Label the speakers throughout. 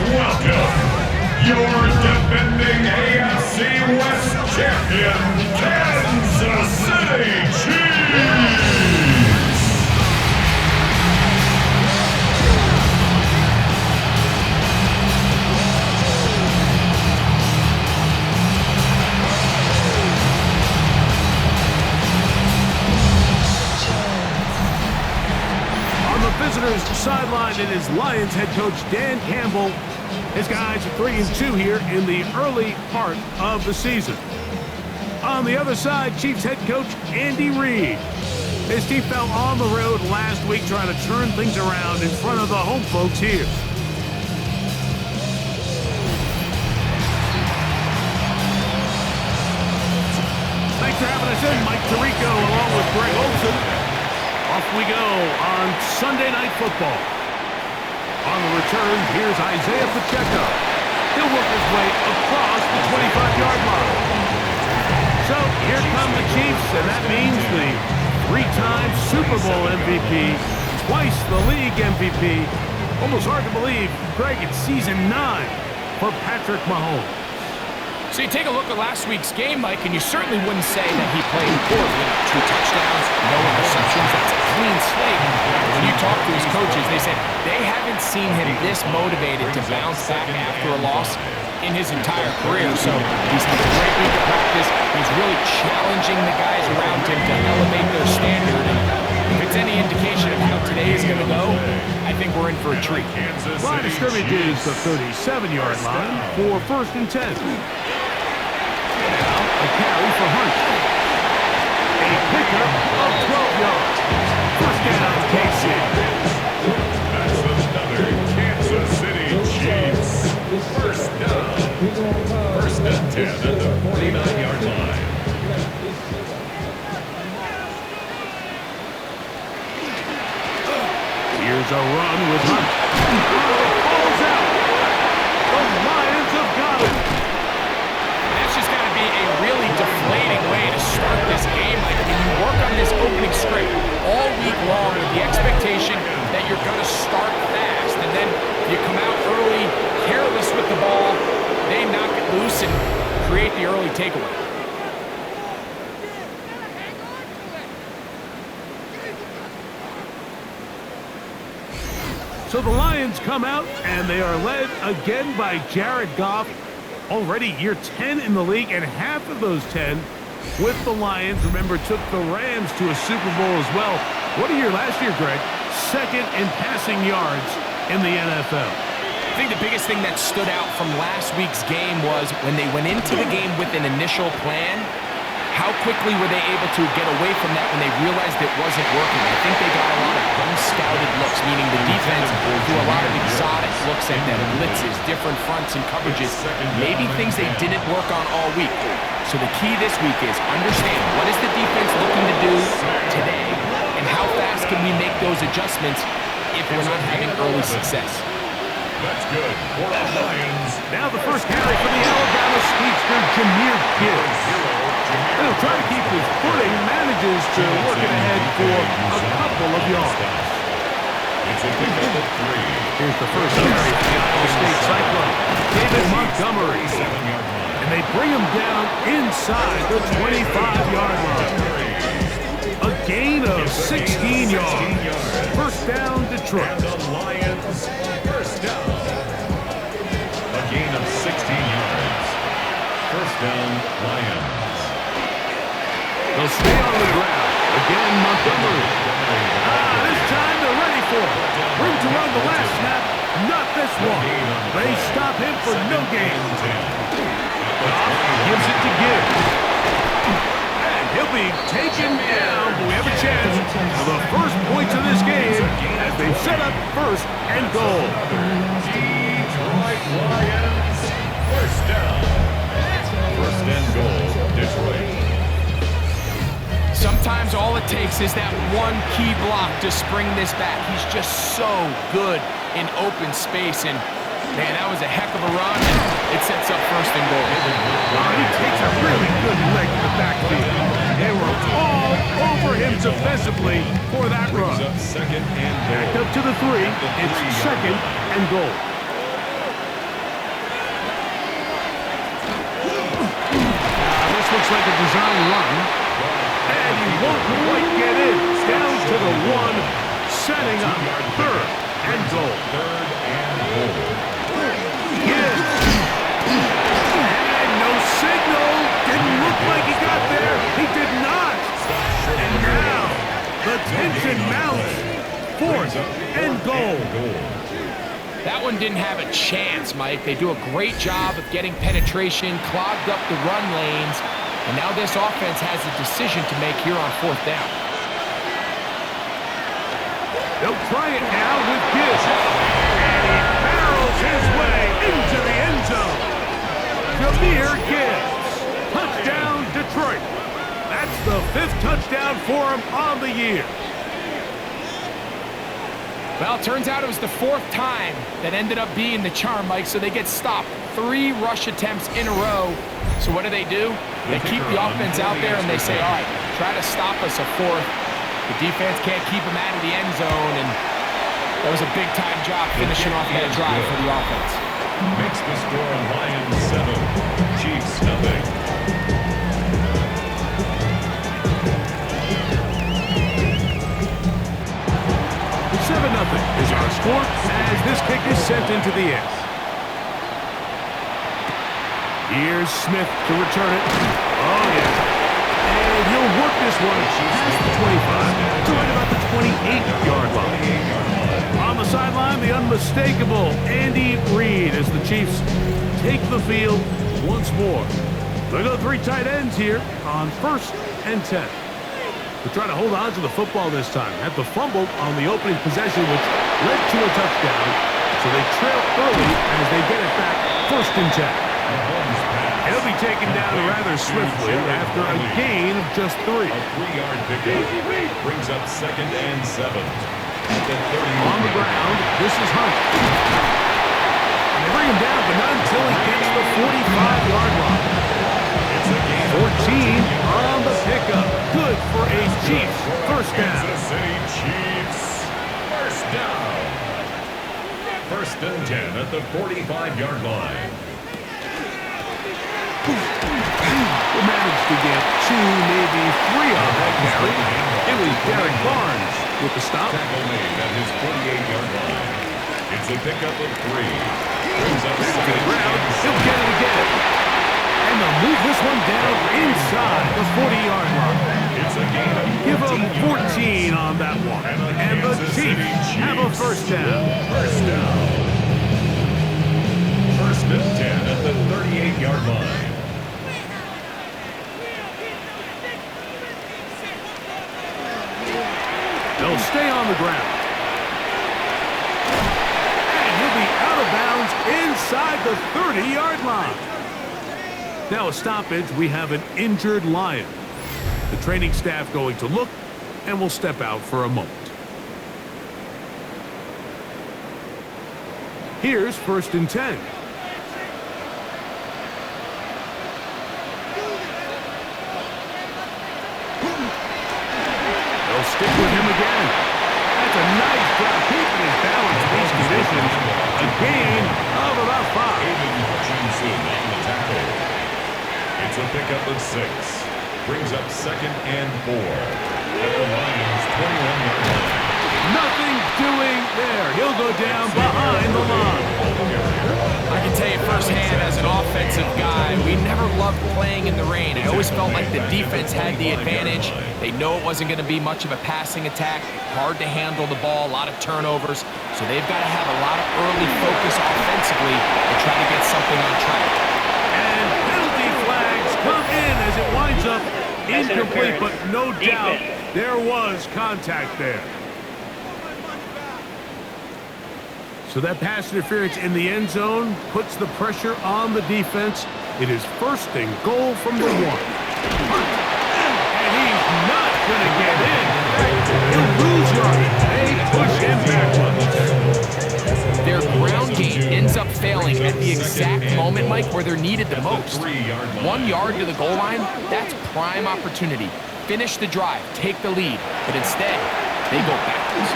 Speaker 1: welcome your defending AFC West champion, Kansas City Chiefs!
Speaker 2: Visitors sidelined, it is Lions head coach Dan Campbell. His guys are 3-2 here in the early part of the season. On the other side, Chiefs head coach Andy Reid. His team fell on the road last week trying to turn things around in front of the home folks here. Thanks for having us in, Mike Tirico along with Greg Olson. Off we go on Sunday Night Football. On the return, here's Isaiah Pacheco. He'll work his way across the 25-yard line. So here come the Chiefs, and that means the three-time Super Bowl MVP, twice the league MVP. Almost hard to believe, Greg, it's season 9 for Patrick Mahomes.
Speaker 3: So you take a look at last week's game, Mike, and you certainly wouldn't say that he played poorly. 2 touchdowns, no interceptions, that's a clean slate. When you talk to his coaches, they said they haven't seen him this motivated to bounce back after a loss in his entire career. So he's had a great week of practice. He's really challenging the guys around him to elevate their standard. And if it's any indication of how today is going to go, I think we're in for a treat.
Speaker 2: Line of scrimmage is the 37-yard line for 1st and 10. A carry for Hunt. A pickup of 12 yards. First down, KC.
Speaker 1: That's another Kansas City Chiefs. First down. 1st and 10 at the 49-yard line.
Speaker 2: Here's a run with Hunt. Falls out. The Lions have got it.
Speaker 3: That's just got to be a really deflating way to start this game. Like, when you work on this opening script all week long with the expectation that you're going to start fast, and then you come out early, careless with the ball, they knock it loose and create the early takeaway.
Speaker 2: So the Lions come out, and they are led again by Jared Goff. Already year 10 in the league, and half of those 10 with the Lions. Remember, took the Rams to a Super Bowl as well. What a year last year, Greg. 2nd in passing yards in the NFL.
Speaker 3: I think the biggest thing that stood out from last week's game was when they went into the game with an initial plan, how quickly were they able to get away from that when they realized it wasn't working? I think they got a lot of unscouted looks, meaning the defense threw a lot of exotic looks at them, blitzes, different fronts and coverages, maybe things they didn't work on all week. So the key this week is understand what is the defense looking to do today, and how fast can we make those adjustments if we're not having early success.
Speaker 1: That's good for the Lions.
Speaker 2: Now the first carry for the Alabama speedster, Jahmyr Gibbs. He'll try to keep his footing, manages to work it ahead for a couple of yards.
Speaker 1: It's a pick up of 3.
Speaker 2: Here's the first carry for the Iowa State Cyclone, David Montgomery. And they bring him down inside the 25-yard line. A gain of 16 yards. First down, Detroit.
Speaker 1: And the Lions, first down. A gain of 16 yards. First down, Lions.
Speaker 2: They'll stay on the ground. Again, Montgomery. This time they're ready for it. Room to run the last snap. Not this one. They stop him for no gain. Gives it to Gibbs. And he'll be taken down. We have a chance for the first points of this game as they set up 1st and goal.
Speaker 1: Detroit Lions, first down. 1st and goal, Detroit.
Speaker 3: Sometimes all it takes is that one key block to spring this back. He's just so good in open space, and man, that was a heck of a run, and it sets up 1st and goal.
Speaker 2: He takes a really good leg to the backfield. They were all over him defensively for that run.
Speaker 1: 2nd and goal.
Speaker 2: Backed up to the 3. It's 2nd and goal. This looks like a design run. And he won't quite get in. Down to the 1, setting up 3rd and goal.
Speaker 1: 3rd and goal.
Speaker 2: Yes. And no signal. Didn't look like he got there. He did not. And now the tension mounts. 4th and goal.
Speaker 3: That one didn't have a chance, Mike. They do a great job of getting penetration, clogged up the run lanes, and now this offense has a decision to make here on 4th down.
Speaker 2: They'll try it now with Gibbs. And he barrels his way into the end zone. Jahmyr Gibbs. Touchdown, Detroit. That's the 5th touchdown for him on the year.
Speaker 3: Well, it turns out it was the 4th time that ended up being the charm, Mike, so they get stopped. 3 rush attempts in a row. So what do? They keep the offense out there and they say, all right, try to stop us a 4th. The defense can't keep them out of the end zone, and that was a big-time job finishing off that drive for the offense.
Speaker 1: Makes the score Lions 7, Chiefs nothing.
Speaker 2: 7-0 is our score as this kick is sent into the air. Here's Smith to return it. Oh, yeah. And he'll work this one past the 25 to right about the 28-yard line. On the sideline, the unmistakable Andy Reid as the Chiefs take the field once more. They go 3 tight ends here on 1st and 10. They try to hold on to the football this time. Had the fumble on the opening possession, which led to a touchdown. So they trail early as they get it back 1st and 10. He'll be taken down rather swiftly after a gain of just 3.
Speaker 1: A 3-yard pickup brings up 2nd and 7.
Speaker 2: On the ground, this is Hunt. And they bring him down, but not until he gets the 45-yard line. 14 on the pickup. Good for a Chiefs 1st down.
Speaker 1: Kansas City Chiefs 1st down. 1st and 10 at the 45-yard line.
Speaker 2: They managed to get 2, maybe 3 on that carry. It was Derek Barnes with the stop.
Speaker 1: Tackle made at his 48-yard line. It's a pickup of 3. Brings up 2nd and 7.
Speaker 2: He'll get it again. And they'll move this one down inside the 40-yard line.
Speaker 1: It's a gain of 14.
Speaker 2: Give them 14 on that one. And the Chiefs have a 1st down.
Speaker 1: 1st down. 1st and 10 at the 38-yard line.
Speaker 2: They'll stay on the ground. And he'll be out of bounds inside the 30-yard line. Now a stoppage, we have an injured Lion. The training staff going to look, and will step out for a moment. Here's 1st and 10. They'll stick with him again. That's a nice job keeping his balance in these conditions. A gain of about 5.
Speaker 1: Aiden Hutchinson on the tackle. It's a pickup of 6. Brings up 2nd and 4 at the Lions' 21-yard line.
Speaker 2: Nothing doing there. He'll go down behind the line.
Speaker 3: I can tell you firsthand as an offensive guy, we never loved playing in the rain. I always felt like the defense had the advantage. They know it wasn't going to be much of a passing attack. Hard to handle the ball, a lot of turnovers. So they've got to have a lot of early focus offensively to try to get something on track.
Speaker 2: And penalty flags come in as it winds up incomplete, but no doubt there was contact there. So that pass interference in the end zone puts the pressure on the defense. It is 1st and goal from the 1. And he's not going to get in. He'll lose yardage. They push him backwards.
Speaker 3: Their ground game ends up failing at the exact moment, Mike, where they're needed the most. 1 yard to the goal line, that's prime opportunity. Finish the drive, take the lead, but instead, they go backwards.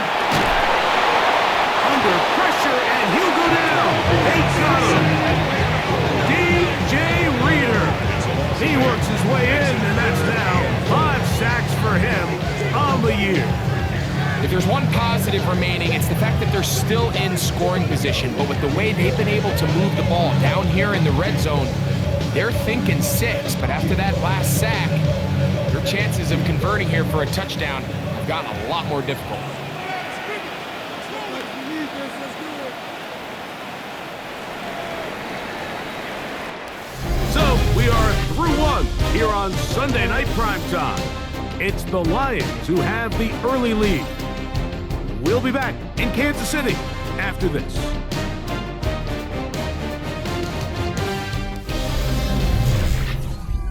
Speaker 2: Under pressure, and he'll go down. They got him. DJ Reader. He works his way
Speaker 3: there's one positive remaining, it's the fact that they're still in scoring position. But with the way they've been able to move the ball down here in the red zone, they're thinking 6. But after that last sack, their chances of converting here for a touchdown have gotten a lot more difficult.
Speaker 2: So we are through one here on Sunday Night Primetime. It's the Lions who have the early lead. We'll be back in Kansas City after this.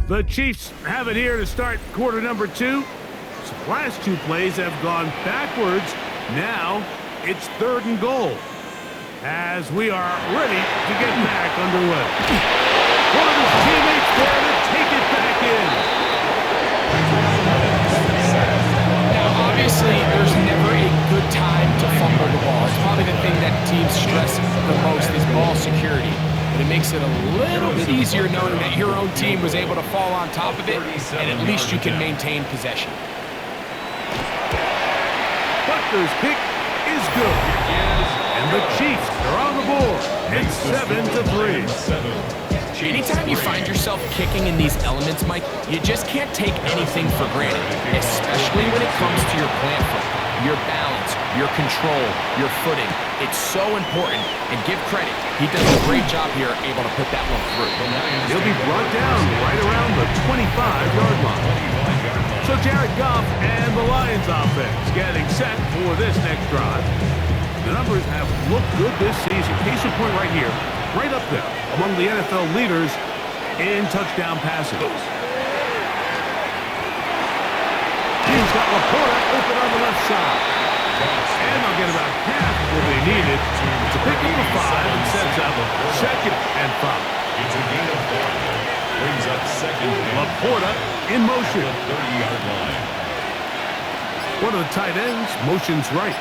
Speaker 2: The Chiefs have it here to start quarter number 2. So last 2 plays have gone backwards. Now it's 3rd and goal as we are ready to get back underway. One of his teammates there to take it back in.
Speaker 3: Now, obviously, there's never a good time to fumble the ball. It's probably the thing that teams stress the most is ball security. But it makes it a little bit easier knowing that your own team was able to fall on top of it, and at least you can maintain possession.
Speaker 2: Butler's kick is good. And the Chiefs are on the board. It's 7-3.
Speaker 3: Anytime you find yourself kicking in these elements, Mike, you just can't take anything for granted, especially when it comes to your plant foot, your balance, your control, your footing. It's so important, and give credit. He does a great job here able to put that one through.
Speaker 2: He'll be brought down right around the 25-yard line. So Jared Goff and the Lions offense getting set for this next drive. The numbers have looked good this season. Case in point right here, right up there among the NFL leaders in touchdown passes. He's got Laporta open on the left side. And they'll get about half what they needed to pick up the 5 and sets up 2nd and 5.
Speaker 1: It's a gain of 5. Brings up 2nd and
Speaker 2: Laporta in motion.
Speaker 1: 30-yard line.
Speaker 2: One of the tight ends motions right.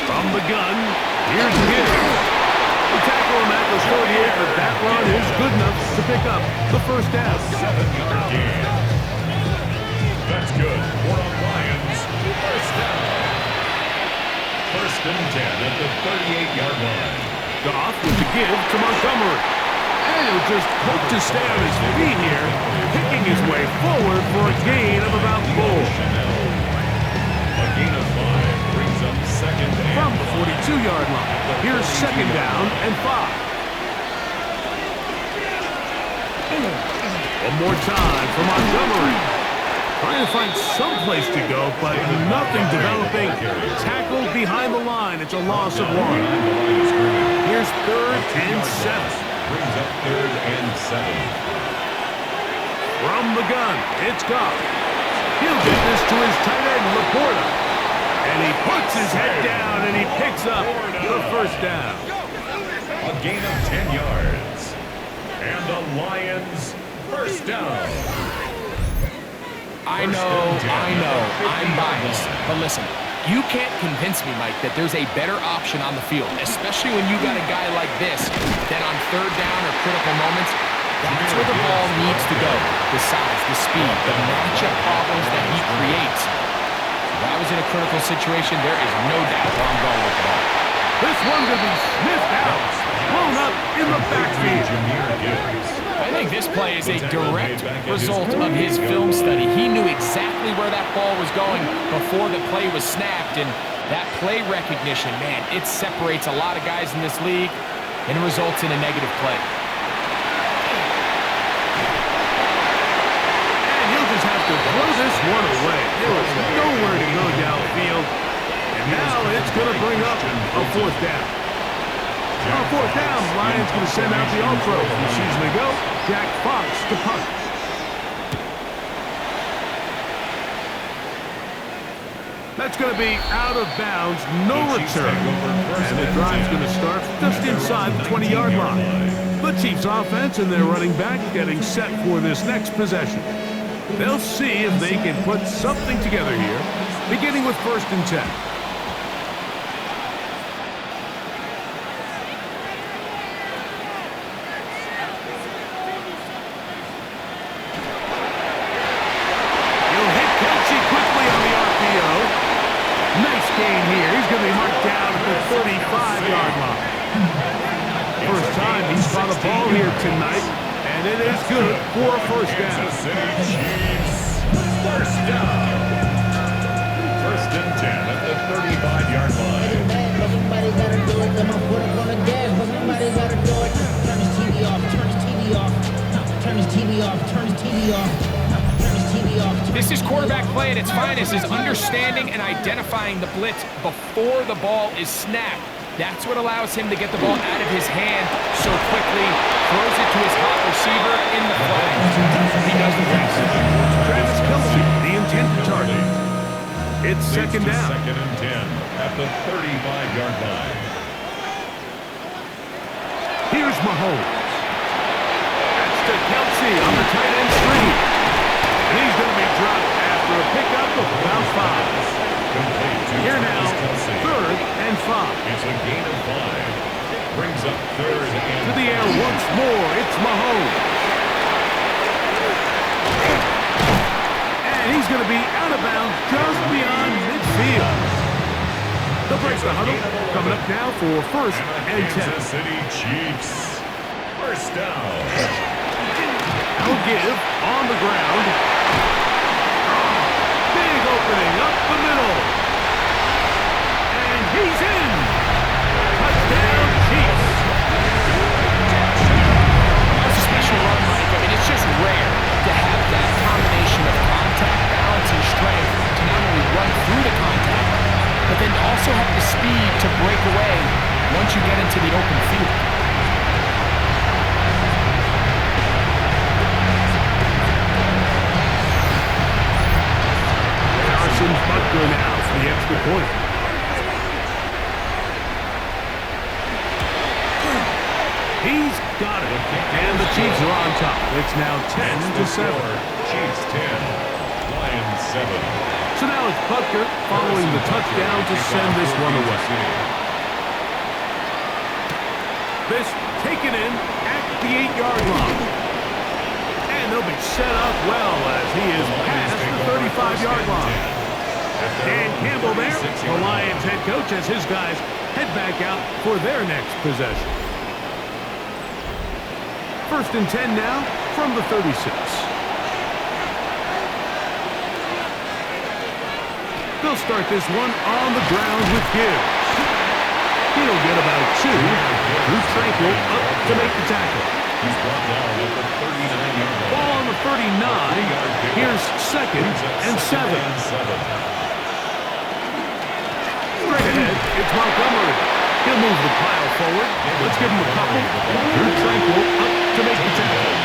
Speaker 2: From the gun, here's the hit. The tackle him at the 38, but that run is good enough to pick up the first down.
Speaker 1: 7-yard gain. That's good for the Lions. First down. 1st and 10 at the 38-yard line.
Speaker 2: Goff with the give to Montgomery. And he'll just hope to stay on his feet here, picking his way forward for a gain of about 4.
Speaker 1: A gain of 5 brings up 2nd and
Speaker 2: From the 42-yard line, here's 2nd down and 5. One more time for Montgomery. Trying to find some place to go, but nothing developing. Tackled behind the line. It's a loss of 1. Here's 3rd and 7.
Speaker 1: Brings up 3rd and 7.
Speaker 2: From the gun, it's Goff. He'll get this to his tight end, Laporta. And he puts his head down and he picks up the first down.
Speaker 1: A gain of 10 yards. And the Lions first down.
Speaker 3: I know, I'm biased, but listen, you can't convince me, Mike, that there's a better option on the field, especially when you got a guy like this, that on 3rd down or critical moments, that's where the ball needs to go. The size, the speed, the matchup problems that he creates. If I was in a critical situation, there is no doubt where I'm going with the ball.
Speaker 2: This one going to be sniffed out, blown up in the backfield.
Speaker 3: I think this play is a direct result of his film study. He knew exactly where that ball was going before the play was snapped, and that play recognition, man, it separates a lot of guys in this league and results in a negative play.
Speaker 2: And he'll just have to throw this one away. There was nowhere to go downfield, and now it's going to bring up a 4th down. On 4th down, Lions going to send out the all-pro. He sees me go. Jack Fox to punt. That's going to be out of bounds, no return. And the drive's going to start just inside the 20-yard line. The Chiefs offense and their running back getting set for this next possession. They'll see if they can put something together here, beginning with 1st and 10. time he's caught a ball here tonight, and it is good for a first down.
Speaker 1: Kansas City Chiefs, first down. First and 10 at the 35-yard line.
Speaker 4: Somebody gotta do it. I'm gonna put it on the gas, but somebody gotta do it. Turn his TV off. Turn his TV off. Turn his TV off. Turn his TV off. Turn his TV off.
Speaker 3: This is quarterback play at its finest, is understanding and identifying the blitz before the ball is snapped. That's what allows him to get the ball out of his hand so quickly, throws it to his hot receiver in the flat. He does the rest.
Speaker 2: Travis Kelce, the intended target. It's second down.
Speaker 1: Second and 10 at the 35-yard line.
Speaker 2: Here's Mahomes. That's to Kelce on the tight end screen. And he's going to be dropped after a pickup of about 5. Here now, third and 5.
Speaker 1: It's a gain of 5. Brings up third and
Speaker 2: to the air once more. It's Mahomes. And he's going to be out of bounds just beyond midfield. They'll break the huddle. Coming up now for first and 10.
Speaker 1: Kansas City Chiefs. First down.
Speaker 2: No give on the ground. Big opening up the middle. And he's in. Touchdown Chiefs.
Speaker 3: That's a special run, Mike. I mean, it's just rare to have that combination of contact, balance, and strength to not only run through the contact, but then also have the speed to break away once you get into the open field.
Speaker 2: Butker now for the extra point. He's got it. And the Chiefs are on top. It's now 10-7.
Speaker 1: Chiefs 10, Lions 7.
Speaker 2: So now it's Butker following the touchdown to send this one away. This taken in at the 8-yard line. And they'll be set up well as he is past the 35-yard line. Dan Campbell there, the Lions head coach, as his guys head back out for their next possession. First and 10 now from the 36. They'll start this one on the ground with Gibbs. He'll get about 2. Drew Tranquil up to make the tackle.
Speaker 1: He's brought down at the 39-yard line.
Speaker 2: Ball on the 39. Here's second and 7. Straight ahead, it's Montgomery. He'll move the pile forward. Let's give him a couple. Drew Tranquil up to make the tackle.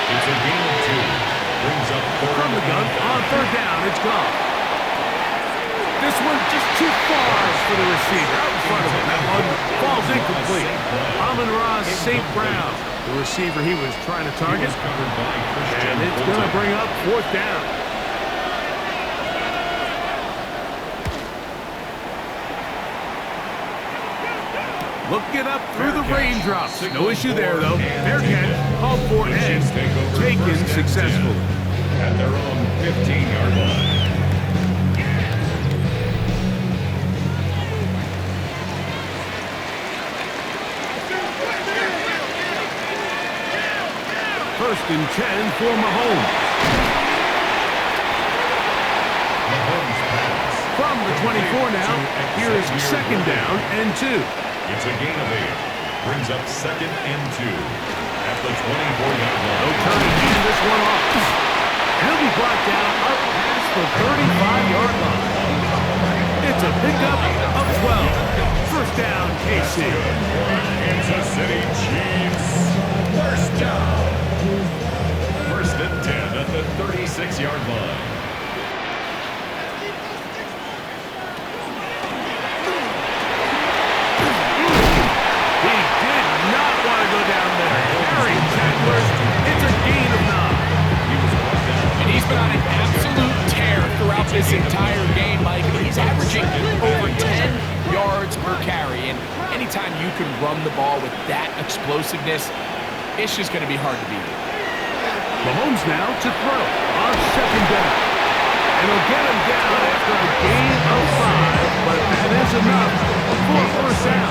Speaker 1: It's a gain of 2. Brings up
Speaker 2: From the gun, on third down, it's gone. This one just too far for the receiver. Out in front of him. That one falls incomplete. Amon-Ra St. Brown, the receiver he was trying to target. And it's going to bring up fourth down. Looking up through the raindrops. No issue there, though. Fair catch, called for and taken successfully.
Speaker 1: At their own 15-yard line.
Speaker 2: First and 10 for Mahomes. From the 24 now, here is second down and 2.
Speaker 1: It's a gain of 8. Brings up second and 2 at the 24-yard line.
Speaker 2: No turning this one off. He'll be brought down up past the 35-yard line. It's a pickup of 12. First down, KC.
Speaker 1: Kansas City Chiefs. First down. First and 10 at the 36-yard line.
Speaker 3: This entire game, Mike. He's averaging over 10 yards per carry, and anytime you can run the ball with that explosiveness, it's just going to be hard to beat.
Speaker 2: Mahomes now to throw on second down. And he'll get him down after a gain of 5, but that is enough for first down.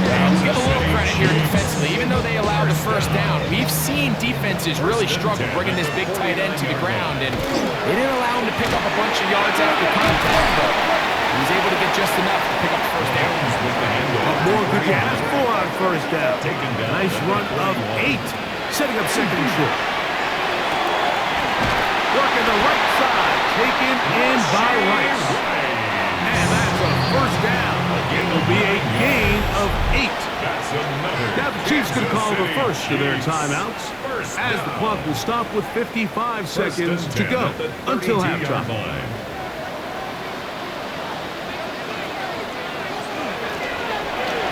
Speaker 3: Give a little credit here defensively. Even though they allowed the first down, we've seen defenses really struggle bringing this big tight end to the ground, and they didn't allow him to pick up a bunch of yards after contact, but he was able to get just enough to pick up the first down.
Speaker 2: What more could you ask for on first down? Nice run of 8, setting up second and short. Working the right side, taken in by Rice. And that's a first down. It will be a gain of 8. Now the Chiefs can call the first of their timeouts as the clock will stop with 55 seconds to go until halftime.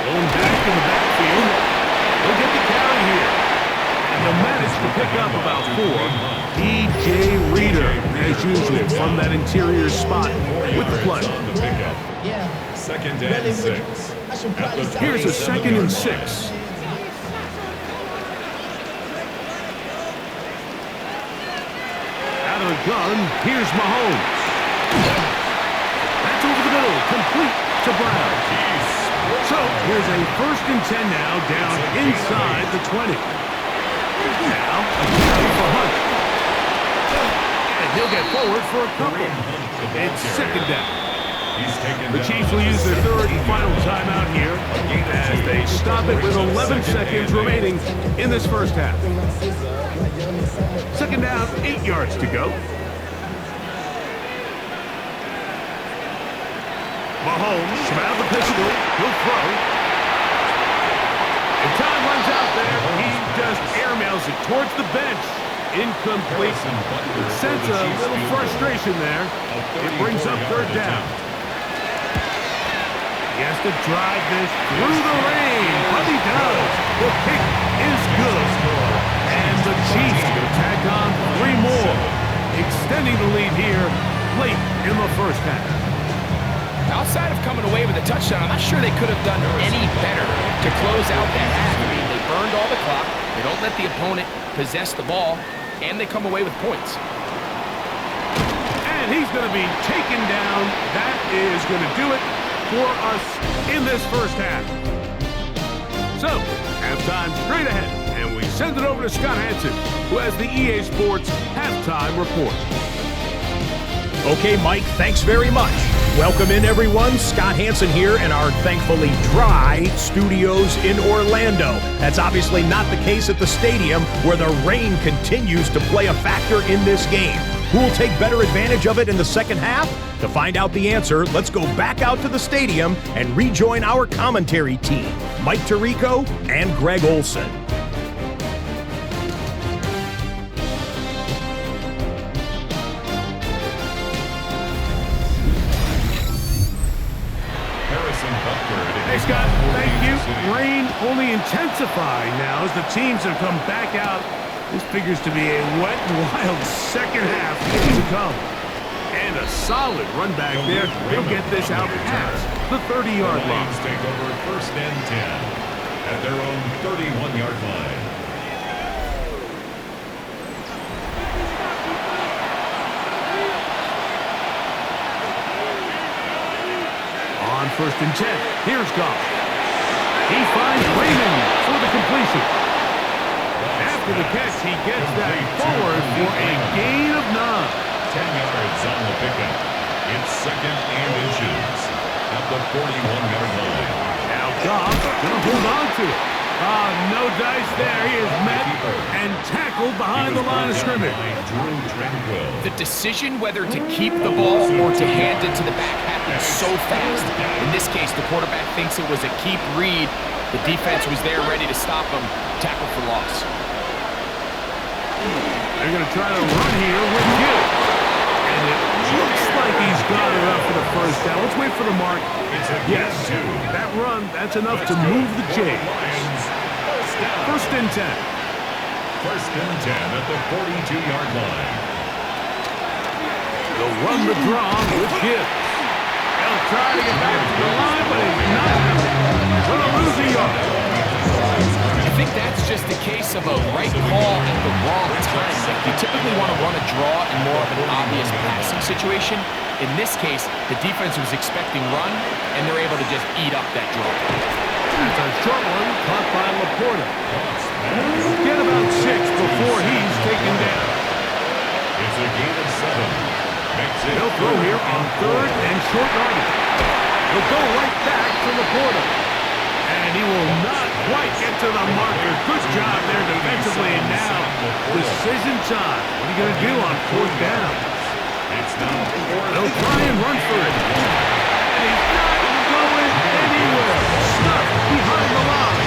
Speaker 2: Going back in the backfield. He'll get the carry here. And they'll manage to pick up about 4. DJ Reader, as usual, from that interior spot with the play.
Speaker 4: Yeah.
Speaker 1: Second and 6.
Speaker 2: Here's a 2nd and 6. Out of the gun, here's Mahomes. That's over the middle, complete to Brown. So here's a 1st and 10 now, down inside the 20. Now, a carry for Hunt. And he'll get forward for a couple. It's 2nd down. The Chiefs will use their 3rd and final timeout here as they stop it with 11 seconds remaining in this first half. 2nd down, 8 yards to go. Mahomes from out of the pistol. He'll throw. And time runs out there. He just airmails it towards the bench. Incomplete. Sense a little frustration there. It brings up 3rd down. He has to drive this through the rain, but he does. The kick is good. And the Chiefs will tack on 3 more, extending the lead here late in the first half.
Speaker 3: Outside of coming away with a touchdown, I'm not sure they could have done any better to close out that half. I mean, they burned all the clock, they don't let the opponent possess the ball, and they come away with points.
Speaker 2: And he's going to be taken down. That is going to do it for us in this first half. So, halftime straight ahead, and we send it over to Scott Hansen, who has the EA Sports halftime report.
Speaker 5: Okay, Mike, thanks very much. Welcome in, everyone. Scott Hansen here in our thankfully dry studios in Orlando. That's obviously not the case at the stadium, where the rain continues to play a factor in this game. Who will take better advantage of it in the second half? To find out the answer, let's go back out to the stadium and rejoin our commentary team, Mike Tirico and Greg Olson.
Speaker 2: Hey, Scott, thank you. Rain only intensifying now as the teams have come back out. This figures to be a wet and wild second half to come. And a solid run back there. He'll get this out past the 30-yard line.
Speaker 1: Take over 1st and 10 at their own 31-yard line.
Speaker 2: On 1st and 10, here's Goff. He finds Raymond for the completion. After the catch, he gets that forward for a gain of 9.
Speaker 1: 10 yards on the pickup. It's 2nd and inches at the 41-yard line.
Speaker 2: Now Goff going to hold on to it. No dice there. He is met and tackled behind the line of scrimmage.
Speaker 3: The decision whether to keep the ball or to hand it to the back happens so fast. In this case, the quarterback thinks it was a keep read. The defense was there ready to stop him. Tackle for loss.
Speaker 2: They're going to try to run here with Gill. And it looks like he's got it up for the first down. Let's wait for the mark. Yes, that run, that's enough to move the chains. 1st and 10.
Speaker 1: 1st and 10 at the 42-yard line.
Speaker 2: They'll run the draw with Gibbs. They'll try to get back to the line, but it's not going to lose a yard.
Speaker 3: I think that's just a case of a right call at the wrong time. Like, you typically want to run a draw in more of an obvious passing situation. In this case, the defense was expecting run, and they're able to just eat up that draw.
Speaker 2: That's a short one caught by Laporta. Get about 6 before he's taken down.
Speaker 1: It's a gain of 7. Makes it
Speaker 2: He'll throw here on 3rd and short yardage. He'll go right back to Laporta. And he will not quite get to the marker. Good job there defensively. And now, decision time. What are you going to do on 4th down?
Speaker 1: It's now 4th.
Speaker 2: They'll try and run for it. And he's not going anywhere. Stuck behind the line.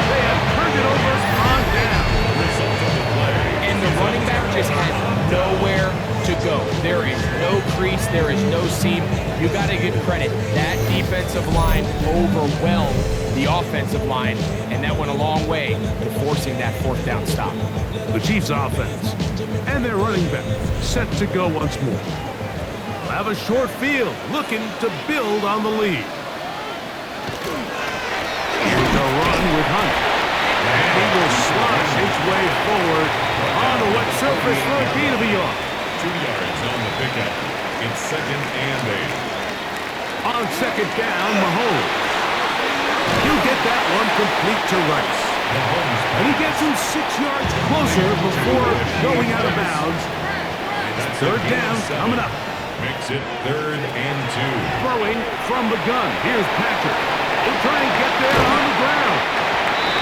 Speaker 2: They have turned it over on down.
Speaker 1: Result of the play.
Speaker 3: And the running back just had nowhere to go. There is no crease. There is no seam. You got to give credit. That defensive line overwhelmed the offensive line, and that went a long way to forcing that 4th down stop.
Speaker 2: The Chiefs offense and their running back set to go once more. They'll have a short field looking to build on the lead. Here's a run with Hunt. And he will slosh his way forward on a wet surface for a gain of a yard.
Speaker 1: 2 yards on the pickup. It's 2nd and 8.
Speaker 2: On 2nd down, Mahomes. You get that one complete to Rice. And he gets him 6 yards closer before going out of bounds. 3rd down coming up.
Speaker 1: Makes it 3rd and 2.
Speaker 2: Throwing from the gun. Here's Patrick. He'll try and get there on the ground.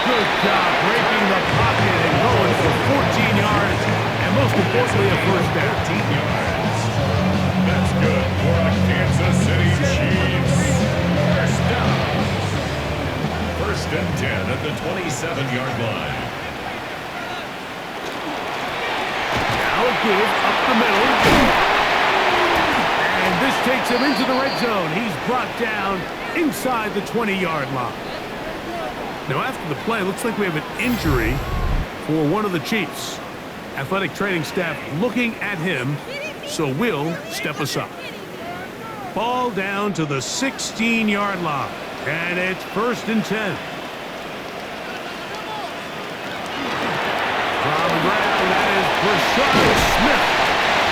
Speaker 2: Good job breaking the pocket and going for 14 yards. And most importantly, a 1st down.
Speaker 1: 13 yards. That's good for a Kansas City Chiefs. 1st down. 1st and 10 at the 27-yard line.
Speaker 2: Now a give up the middle. And this takes him into the red zone. He's brought down inside the 20-yard line. Now after the play, it looks like we have an injury for one of the Chiefs. Athletic training staff looking at him, so we'll step aside. Ball down to the 16-yard line. And it's 1st and 10. From the ground, that is Rashard Smith.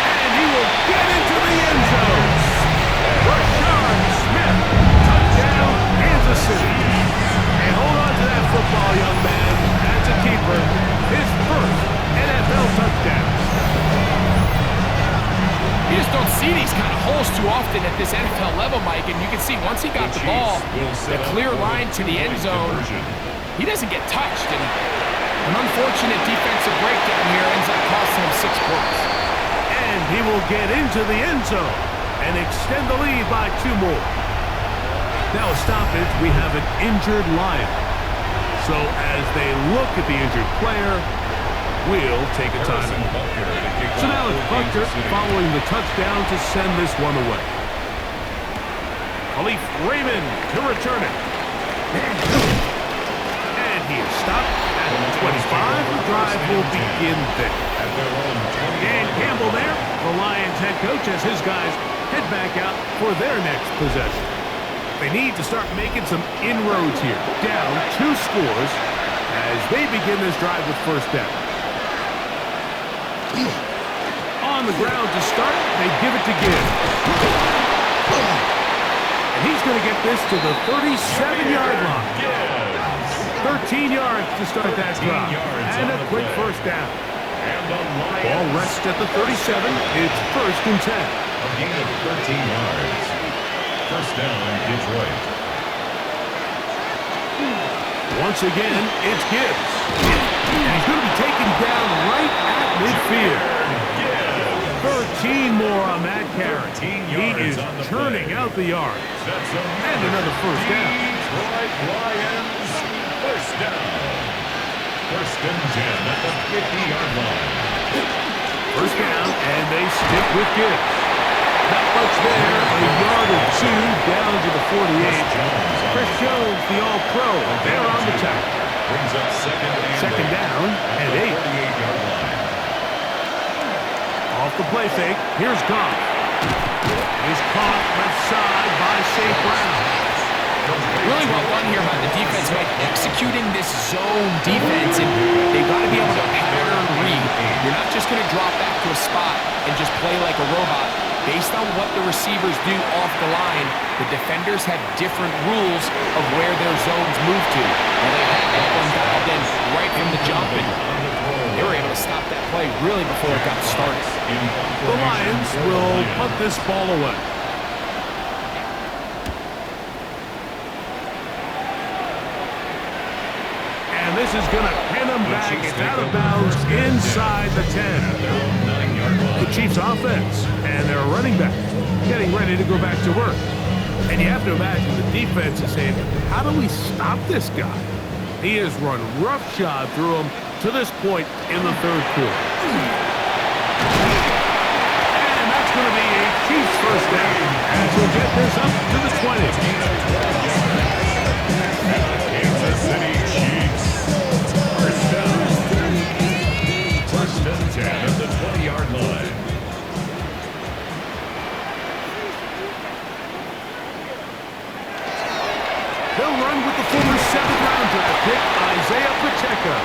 Speaker 2: And he will get into the end zone. Rashard Smith, touchdown, Kansas City. And hold on to that football, young man. That's a keeper. His 1st NFL touchdown.
Speaker 3: You just don't see these kind of holes too often at this NFL level, Mike, and you can see once he got the ball, the clear line to the end zone, he doesn't get touched, and an unfortunate defensive breakdown here ends up costing him 6 points.
Speaker 2: And he will get into the end zone and extend the lead by 2 more. Now a stoppage, we have an injured Lion. So as they look at the injured player, we'll take a timeout. So now it's Bucker following the touchdown to send this one away. Khalif Raymond to return it. And he is stopped at 25. The drive will begin there. Dan Campbell there, the Lions head coach, as his guys head back out for their next possession. They need to start making some inroads here. Down 2 scores as they begin this drive with 1st down. On the ground to start, they give it to Gibbs. And he's going to get this to the 37-yard line. 13 yards to start that drive. And a quick 1st down. Ball rests at the 37. It's 1st and 10.
Speaker 1: A gain of 13 yards. 1st down, Detroit.
Speaker 2: Once again, it's Gibbs. And he's going to be taken down right at midfield. 13 more on that carry. He is churning out the yards. And another 1st down.
Speaker 1: Detroit Lions, 1st down. 1st and 10 at the 50-yard line.
Speaker 2: 1st down, and they stick with Gibbs. Not much there, a yard or 2 down to the 48. Chris Jones, the All-Pro, there on the tackle.
Speaker 1: Brings up 2nd
Speaker 2: down and 8.
Speaker 1: 48-yard line.
Speaker 2: Off the play fake, here's Goff. He's caught left side by St. Brown.
Speaker 3: Really well done here by the defense, Mike, executing this zone defense, and they've got to be able to pattern read. You're not just going to drop back to a spot and just play like a robot. based on what the receivers do off the line, the defenders have different rules of where their zones move to. Now they had that one dialed in right from the jump, and they were able to stop that play really before it got started.
Speaker 2: The Lions will punt this ball away. And this is going to pin them back. It's out of bounds inside the 10. The Chiefs offense and their running back getting ready to go back to work. And you have to imagine the defense is saying, how do we stop this guy? He has run roughshod through him to this point in the third quarter. And that's going to be a Chiefs first down as we'll get this up to the 20.
Speaker 1: Kansas City Chiefs. First down. First and 10 at the 20-yard line.
Speaker 2: He'll run with the former 7th-round draft pick, Isaiah Pacheco.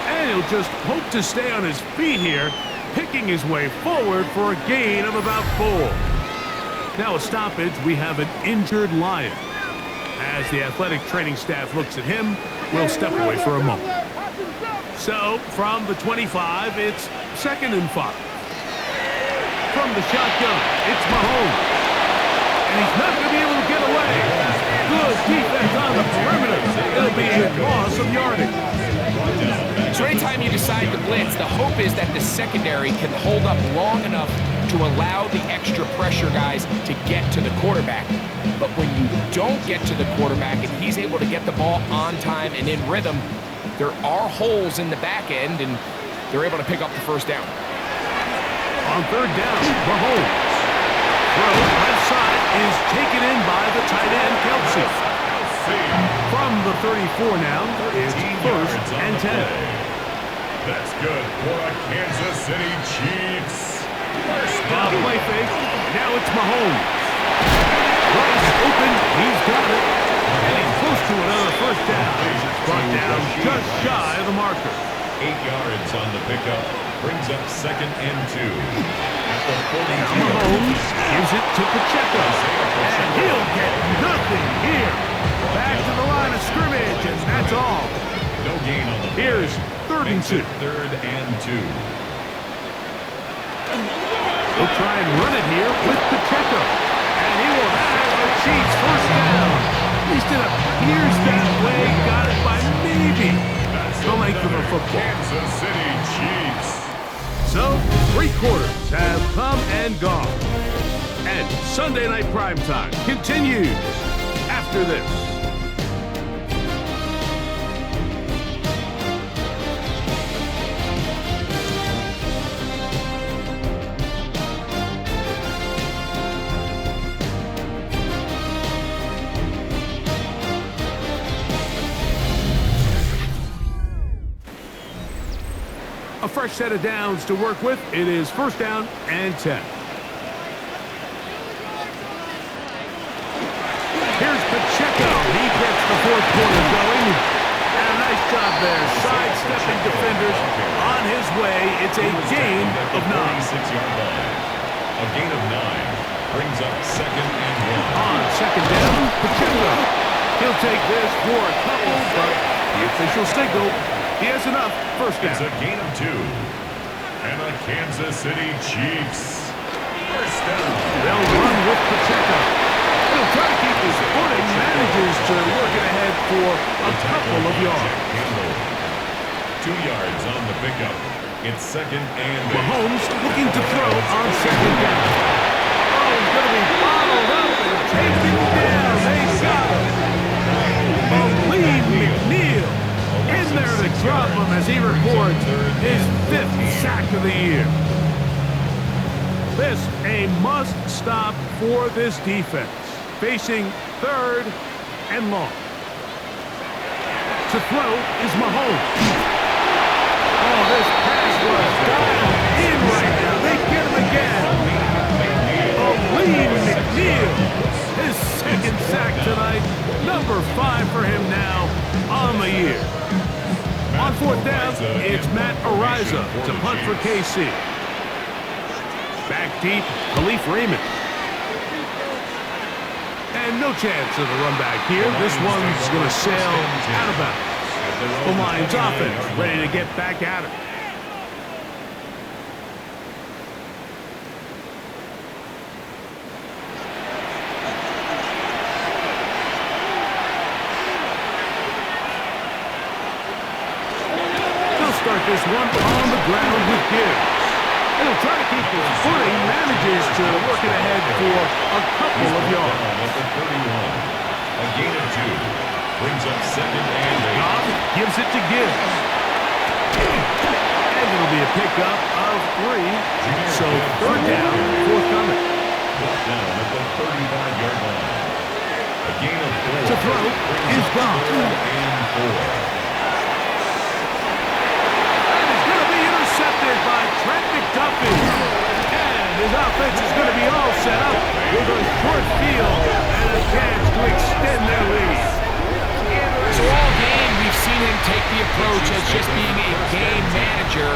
Speaker 2: And he'll just hope to stay on his feet here, picking his way forward for a gain of about 4. Now a stoppage, we have an injured Lion. As the athletic training staff looks at him, we'll step away for a moment. So, from the 25, it's 2nd and 5. From the shotgun, it's Mahomes. And he's not going to be able to get away. Good defense on the perimeter. It'll be a loss of yardage.
Speaker 3: So anytime you decide to blitz, the hope is that the secondary can hold up long enough to allow the extra pressure guys to get to the quarterback. But when you don't get to the quarterback and he's able to get the ball on time and in rhythm, there are holes in the back end, and they're able to pick up the first down.
Speaker 2: On 3rd down, Mahomes. Throw left side is taken in by the tight end, Kelsey. From the 34 now, it's 1st and 10.
Speaker 1: That's good for a Kansas City Chiefs. First
Speaker 2: Now
Speaker 1: down.
Speaker 2: play fake. Now it's Mahomes. Rice open. He's got it. And he's close to another first down. Brought down just shy of the marker.
Speaker 1: 8 yards on the pickup. Brings up 2nd and 2. At the 42.
Speaker 2: Now Mahomes gives it to Pacheco. And he'll get nothing here. Back to the line of scrimmage, and that's all.
Speaker 1: No gain on the play.
Speaker 2: Here's 3rd and
Speaker 1: Makes
Speaker 2: 2.
Speaker 1: it 3rd and 2.
Speaker 2: He'll try and run it here with Pacheco. And he will have the Chiefs first down. At least it appears that way. Got it by maybe the length of a football.
Speaker 1: Kansas City Chiefs.
Speaker 2: So, 3 quarters have come and gone. And Sunday Night Primetime continues after this. A fresh set of downs to work with. It is 1st down and 10. Here's Pacheco. He gets the 4th quarter going. And a nice job there. Sidestepping defenders on his way. It's a gain of 9.
Speaker 1: 46-yard line. A gain of 9 brings up 2nd and 1.
Speaker 2: On 2nd down, Pacheco. He'll take this for a couple, but the official signal, he has enough. First down.
Speaker 1: It's a gain of 2. And a Kansas City Chiefs. First down.
Speaker 2: They'll run with Pacheco. He'll try to keep his footing, manages to work it ahead for a couple of yards.
Speaker 1: 2 yards on the pickup. It's 2nd and 8.
Speaker 2: Mahomes looking to throw on 2nd down. Oh, he's going to be bottled up and taken down. They got him. Lee McNeil in there to drop him as he records his 5th sack of the year. This a must-stop for this defense. Facing 3rd and long. To throw is Mahomes. Oh, this pass was dialed in right now. They get him again. Lee McNeil, his 2nd sack tonight. Number 5 for him now on the year. On 4th down, it's Matt Ariza to punt for KC. Back deep, Khalif Raymond. And no chance of a run back here. This one's going to sail out of bounds. The Lions offense ready to get back at it. They'll start this one on the ground with Gibbs. And he'll try to keep his footing, manages to work it ahead for a couple of yards.
Speaker 1: A gain of 2. Brings up 2nd and 8.
Speaker 2: Goff gives it to Gibbs. And it'll be a pickup of 3. So 3rd down, forthcoming.
Speaker 1: Brought down at the 35-yard line. A gain of 4.
Speaker 2: To throw is Goff.
Speaker 1: 3rd and 4.
Speaker 2: Intercepted by Trent McDuffie. And his offense is going to be all set up with a short field and a chance to extend their lead.
Speaker 3: So all game, we've seen him take the approach as just being a game manager.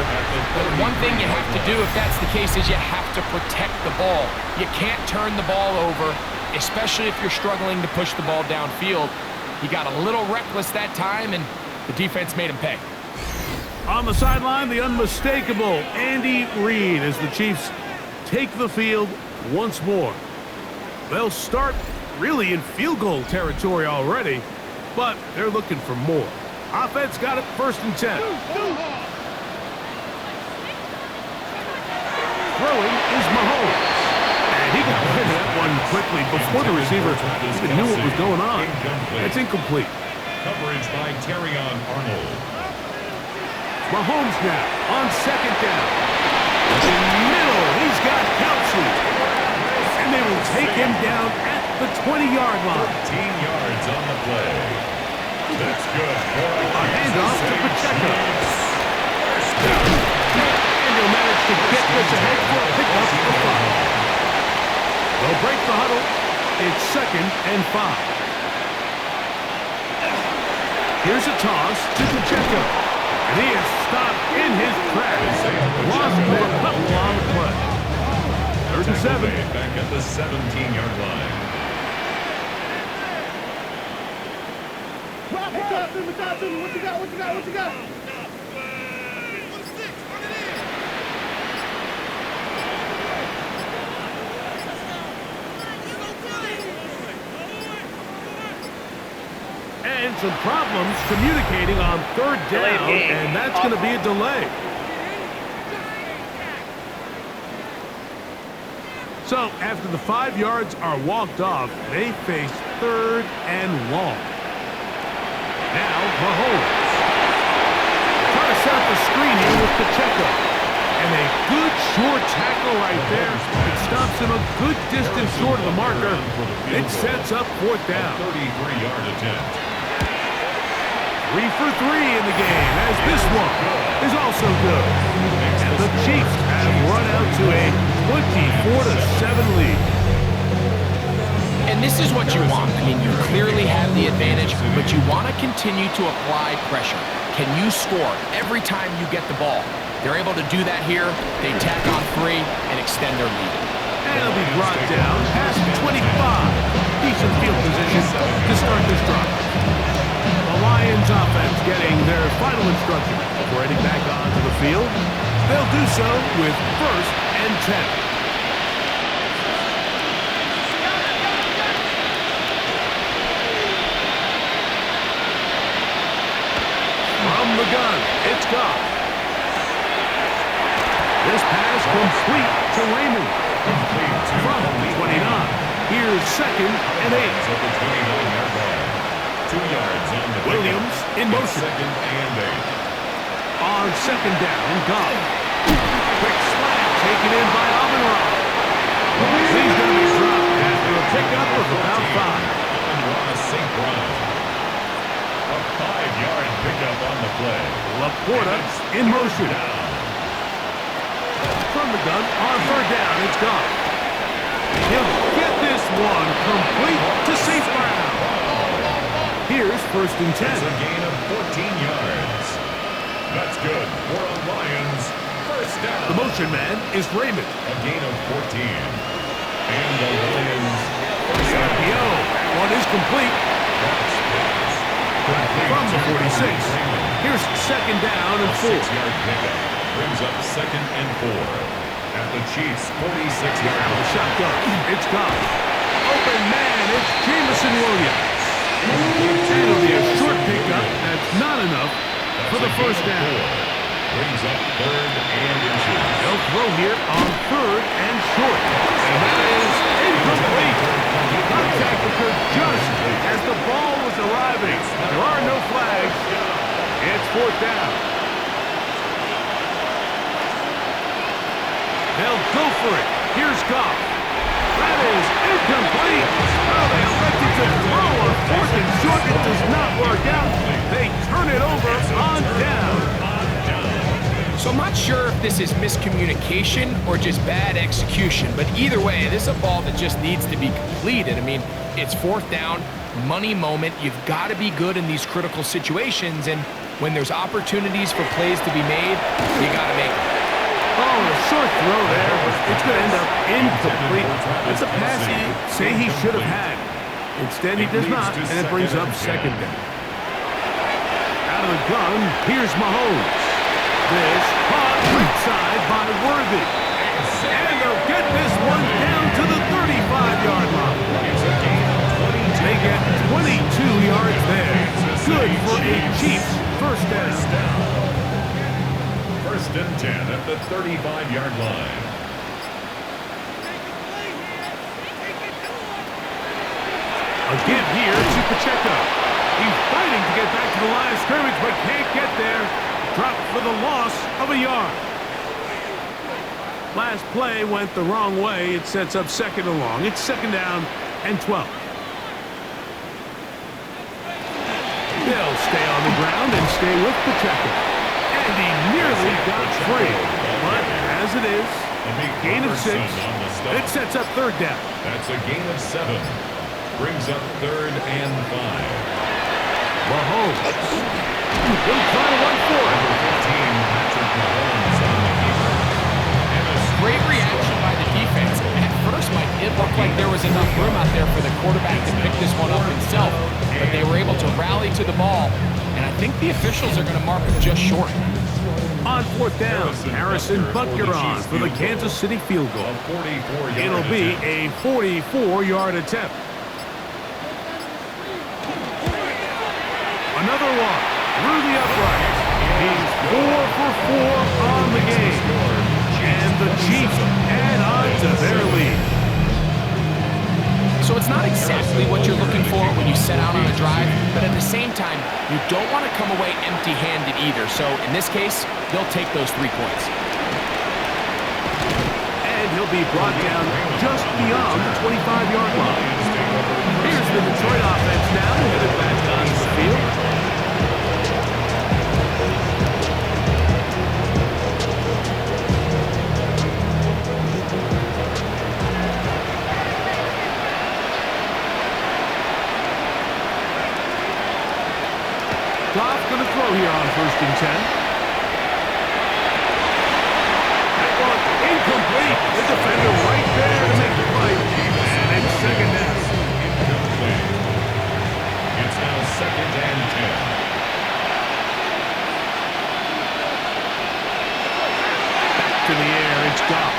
Speaker 3: But one thing you have to do if that's the case is you have to protect the ball. You can't turn the ball over, especially if you're struggling to push the ball downfield. He got a little reckless that time, and the defense made him pay.
Speaker 2: On the sideline, the unmistakable Andy Reid as the Chiefs take the field once more. They'll start really in field goal territory already, but they're looking for more. Offense got it 1st and 10. Throwing is Mahomes. And he got rid of that one quickly before the receiver even knew what was going on. It's incomplete.
Speaker 1: Coverage by Terrion Arnold.
Speaker 2: Mahomes now on 2nd down. In the middle, he's got Kelsey. And they will take him down at the 20-yard line.
Speaker 1: 13 yards on the play. That's good.
Speaker 2: A handoff to Pacheco. And he'll manage to get this ahead for a pickup of 5. They'll break the huddle. It's 2nd and 5. Here's a toss to Pacheco. And he is stopped in his tracks. Lost for a couple on the play. 3rd and 7.
Speaker 1: Back at the 17-yard line.
Speaker 6: What you got?
Speaker 2: And some problems communicating on 3rd down, and that's going to be a delay. So after the 5 yards are walked off, they face 3rd and long. Now Mahomes. Try to set up a screen here with Pacheco. And a good short tackle right there. It stops him a good distance short of the marker. It sets up 4th down.
Speaker 1: 33-yard attempt.
Speaker 2: 3 for 3 in the game, as this one is also good. And the Chiefs have run out to a 24-7 lead.
Speaker 3: And this is what you want. I mean, you clearly have the advantage, but you want to continue to apply pressure. Can you score every time you get the ball? They're able to do that here. They tack on 3 and extend their lead.
Speaker 2: And it'll be brought down past 25. Decent field position to start this drive. The Lions offense getting their final instruction before heading back onto the field. They'll do so with 1st and 10. From the gun, it's Goff. This pass complete to Raymond. From the 29. Here's 2nd and 8.
Speaker 1: At the 29-yard line. 2 yards on the
Speaker 2: Williams in motion.
Speaker 1: 2nd and 8.
Speaker 2: On 2nd down, Goff. Quick slant taken in by Amon-Ra. He's going to be dropped after a pickup of about 5.
Speaker 1: Amon-Ra St. Brown. A 5-yard pickup on the play.
Speaker 2: Laporta in motion. From the gun, on 3rd down, it's Goff. He'll get this one complete to St. Brown. Here's 1st and 10.
Speaker 1: It's a gain of 14 yards. That's good for a Lions 1st First down.
Speaker 2: The motion man is Raymond.
Speaker 1: A gain of 14. And the Lions.
Speaker 2: The RPO. That one is complete. From the 46. Here's second down and 4.
Speaker 1: 6-yard pickup brings up second and 4 at the Chiefs' 46-yard
Speaker 2: Now the
Speaker 1: line.
Speaker 2: shotgun. It's gone. Open man. It's Jamison Williams. And it'll be a short pickup. That's not enough for the first down.
Speaker 1: Brings up third and inches.
Speaker 2: They'll throw here on third and short. And that is incomplete. Contact occurred just as the ball was arriving. There are no flags. It's fourth down. They'll go for it. Here's Goff. That is incomplete. Oh, they elected to throw a fourth and short. It does not work out. They turn it over on down.
Speaker 3: So I'm not sure if this is miscommunication or just bad execution, but either way, this is a ball that just needs to be completed. I mean, it's fourth down, money moment. You've got to be good in these critical situations, and when there's opportunities for plays to be made, you got to make them.
Speaker 2: Oh, a short throw there, but it's going to end up incomplete. It's a pass he say he should have had. Instead, he does not, and it brings up second down. Out of the gun, here's Mahomes. This caught right side by Worthy. And they'll get this one down to the 35-yard line. They get 22 yards there. Good for a Chiefs first down.
Speaker 1: First and 10 at the 35-yard line.
Speaker 2: A give here to Pacheco. He's fighting to get back to the line of scrimmage, but can't get there. Dropped for the loss of a yard. Last play went the wrong way. It sets up second and long. It's second down and 12. They'll stay on the ground and stay with Pacheco. And he nearly got free. But as it is, gain of 6. It sets up third down.
Speaker 1: That's a gain of 7. Brings up third and 5.
Speaker 2: Mahomes. He'll try to run for it.
Speaker 3: Great reaction by the defense. At first, Mike, it looked like there was enough room out there for the quarterback to pick this one up himself, but they were able to rally to the ball, and I think the officials are going to mark him just short.
Speaker 2: On fourth down, Harrison Butker on for the Kansas City field goal. It'll be a 44-yard attempt. Another one through the upright. He's 4 for 4 on the game. And the Chiefs add on to their lead.
Speaker 3: So it's not exactly what you're looking for when you set out on a drive, but at the same time, you don't want to come away empty-handed either. So in this case, they'll take those 3 points.
Speaker 2: And he'll be brought down just beyond the 25-yard line. Here's the Detroit offense now, headed back onto the field. Goff going to throw here on first and 10. That one incomplete. The defender right there to make the play. And it's second down.
Speaker 1: Incomplete. It's now second and 10.
Speaker 2: Back to the air. It's Goff.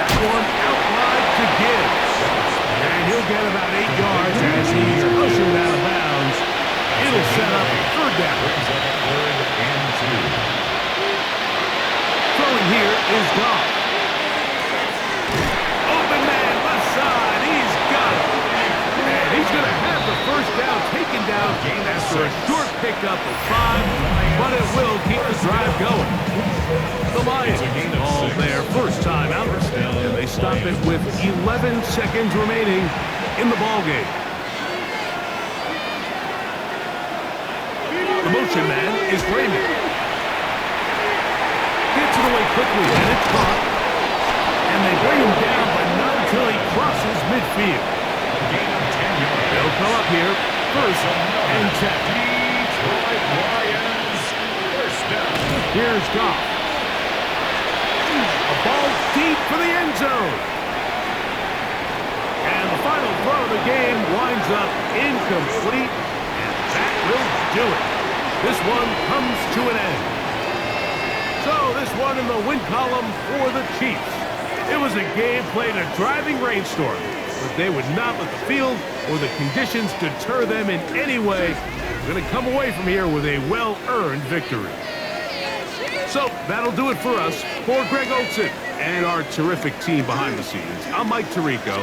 Speaker 2: That one out wide to Gibbs. And he'll get about 8 yards as he's ushered out of bounds. It'll set up third down.
Speaker 1: Third and 2.
Speaker 2: Throwing here is Goff. Open man, left side. He's got it. And he's going to have the first down taken down after a short pickup of 5, but it will keep the drive going. The Lions call their first time out, and they stop it with 11 seconds remaining in the ballgame. The motion man is Raymond. Gets it away quickly, and it's caught. And they bring him down, but not until he crosses midfield. They'll come up here, first and 10.
Speaker 1: Detroit Lions, first down.
Speaker 2: Here's Goff. A ball deep for the end zone. And the final throw of the game winds up incomplete, and that will do it. This one comes to an end. So this one in the win column for the Chiefs. It was a game played in a driving rainstorm, but they would not let the field or the conditions deter them in any way. They're going to come away from here with a well-earned victory. So that'll do it for us. For Greg Olson and our terrific team behind the scenes, I'm Mike Tirico.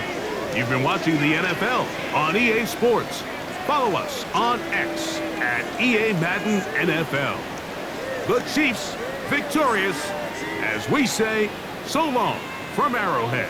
Speaker 2: You've been watching the NFL on EA Sports. Follow us on X at EA Madden NFL. The Chiefs victorious as we say so long from Arrowhead.